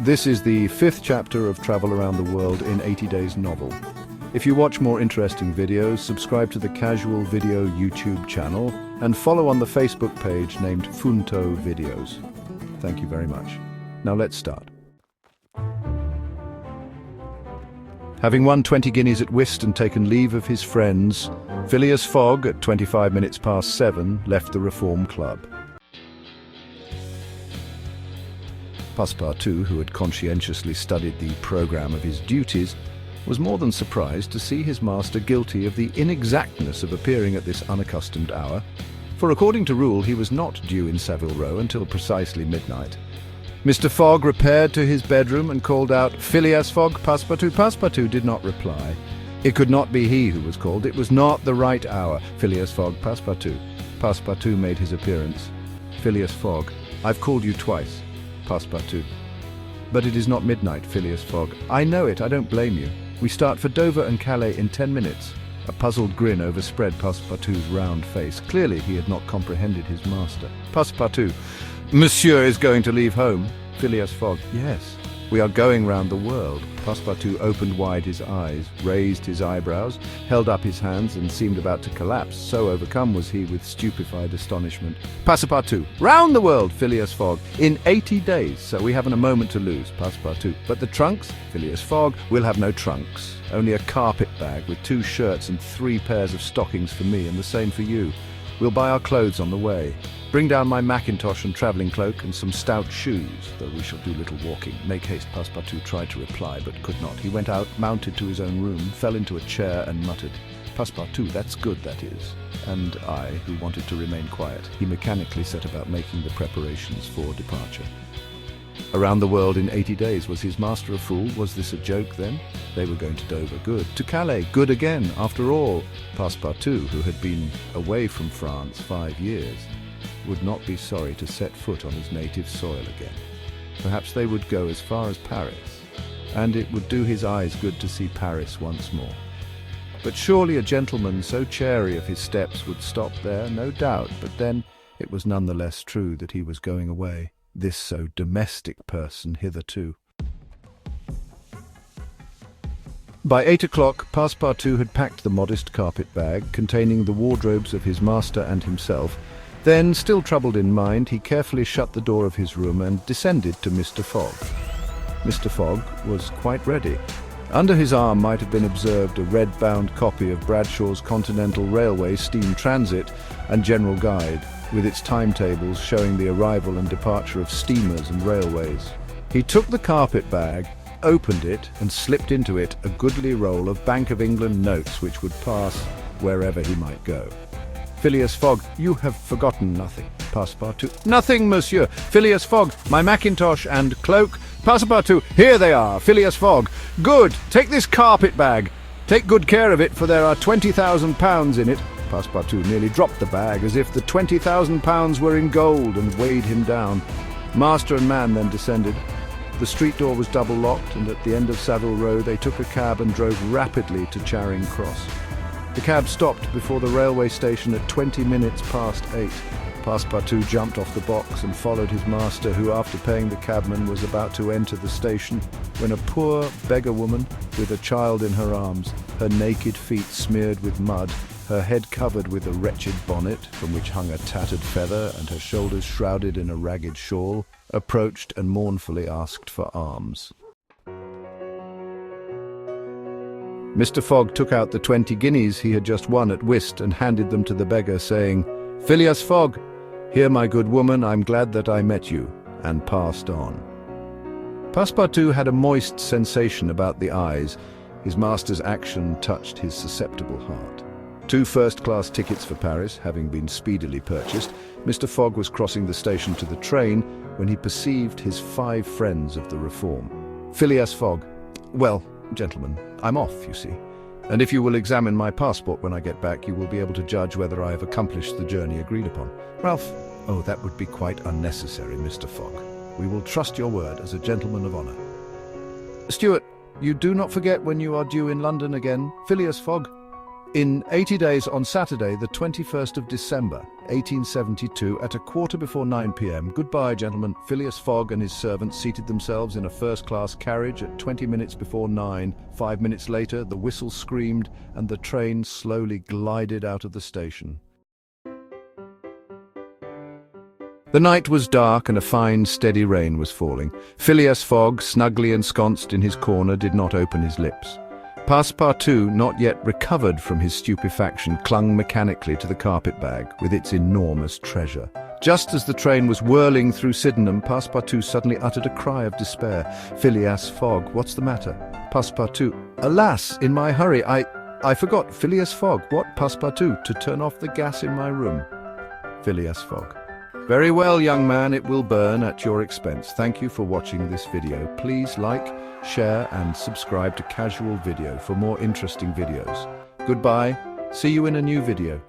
This is the 5th chapter of Travel Around the World in 80 Days novel. If you watch more interesting videos, subscribe to the Casual Video YouTube channel and follow on the Facebook page named Funto Videos. Thank you very much. Now let's start. Having won 20 guineas at whist and taken leave of his friends, Phileas Fogg, at 25 minutes past 7, left the Reform Club. Passepartout, who had conscientiously studied the programme of his duties, was more than surprised to see his master guilty of the inexactness of appearing at this unaccustomed hour, for according to rule he was not due in Savile Row until precisely midnight. Mr. Fogg repaired to his bedroom and called out, "Phileas Fogg, Passepartout." Passepartout did not reply. It could not be he who was called. It was not the right hour. Phileas Fogg, Passepartout. Passepartout made his appearance. "Phileas Fogg, I've called you twice." Passepartout. "But it is not midnight, Phileas Fogg." "I know it, I don't blame you. We start for Dover and Calais in 10 minutes. A puzzled grin overspread Passepartout's round face. Clearly he had not comprehended his master. Passepartout. "Monsieur is going to leave home." Phileas Fogg. "Yes, we are going round the world." Passepartout opened wide his eyes, raised his eyebrows, held up his hands and seemed about to collapse, so overcome was he with stupefied astonishment. Passepartout. "Round the world, Phileas Fogg, in 80 days, so we haven't a moment to lose." Passepartout. "But the trunks?" Phileas Fogg. "We'll have no trunks. Only a carpet bag with 2 shirts and 3 pairs of stockings for me and the same for you. We'll buy our clothes on the way. Bring down my mackintosh and travelling cloak and some stout shoes, though we shall do little walking." "Make haste," Passepartout tried to reply, but could not. He went out, mounted to his own room, fell into a chair and muttered, "Passepartout, that's good, that is." And I, who wanted to remain quiet, he mechanically set about making the preparations for departure. Around the world in 80 days. Was his master a fool? Was this a joke then? They were going to Dover. Good. To Calais. Good again. After all, Passepartout, who had been away from France 5 years, would not be sorry to set foot on his native soil again. Perhaps they would go as far as Paris, and it would do his eyes good to see Paris once more. But surely a gentleman so chary of his steps would stop there, no doubt, but then it was none the less true that he was going away, this so domestic person hitherto. By 8 o'clock, Passepartout had packed the modest carpet bag containing the wardrobes of his master and himself. Then, still troubled in mind, he carefully shut the door of his room and descended to Mr. Fogg. Mr. Fogg was quite ready. Under his arm might have been observed a red-bound copy of Bradshaw's Continental Railway Steam Transit and General Guide, with its timetables showing the arrival and departure of steamers and railways. He took the carpet bag, opened it, and slipped into it a goodly roll of Bank of England notes which would pass wherever he might go. Phileas Fogg. "You have forgotten nothing." Passepartout. "Nothing, monsieur." Phileas Fogg. "My mackintosh and cloak." Passepartout. "Here they are, Phileas Fogg." "Good. Take this carpet bag. Take good care of it, for there are £20,000 in it." Passepartout nearly dropped the bag, as if the £20,000 were in gold, and weighed him down. Master and man then descended. The street door was double-locked, and at the end of Savile Row they took a cab and drove rapidly to Charing Cross. The cab stopped before the railway station at 20 minutes past 8. Passepartout jumped off the box and followed his master, who, after paying the cabman, was about to enter the station when a poor beggar woman, with a child in her arms, her naked feet smeared with mud, her head covered with a wretched bonnet from which hung a tattered feather and her shoulders shrouded in a ragged shawl, approached and mournfully asked for alms. Mr. Fogg took out the 20 guineas he had just won at whist and handed them to the beggar, saying, "Phileas Fogg, here, my good woman, I'm glad that I met you," and passed on. Passepartout had a moist sensation about the eyes. His master's action touched his susceptible heart. 2 first-class tickets for Paris having been speedily purchased, Mr. Fogg was crossing the station to the train when he perceived his 5 friends of the Reform. Phileas Fogg. "Well, gentlemen, I'm off, you see, and if you will examine my passport when I get back, you will be able to judge whether I have accomplished the journey agreed upon." Ralph. "Oh, that would be quite unnecessary, Mr. Fogg. We will trust your word as a gentleman of honour." Stewart. "You do not forget when you are due in London again, Phileas Fogg." In 80 days on Saturday, the 21st of December, 1872, at 9:15 p.m. Goodbye, gentlemen. Phileas Fogg and his servants seated themselves in a first-class carriage at 20 minutes before 9. 5 minutes later, the whistle screamed and the train slowly glided out of the station. The night was dark and a fine, steady rain was falling. Phileas Fogg, snugly ensconced in his corner, did not open his lips. Passepartout, not yet recovered from his stupefaction, clung mechanically to the carpet-bag with its enormous treasure. Just as the train was whirling through Sydenham, Passepartout suddenly uttered a cry of despair. "Phileas Fogg, what's the matter?" Passepartout: "Alas, in my hurry, I forgot." Phileas Fogg: "What, Passepartout? To turn off the gas in my room." Phileas Fogg: "Very well, young man, it will burn at your expense. Thank you for watching this video. Please like, share and subscribe to Casual Video for more interesting videos. Goodbye. See you in a new video.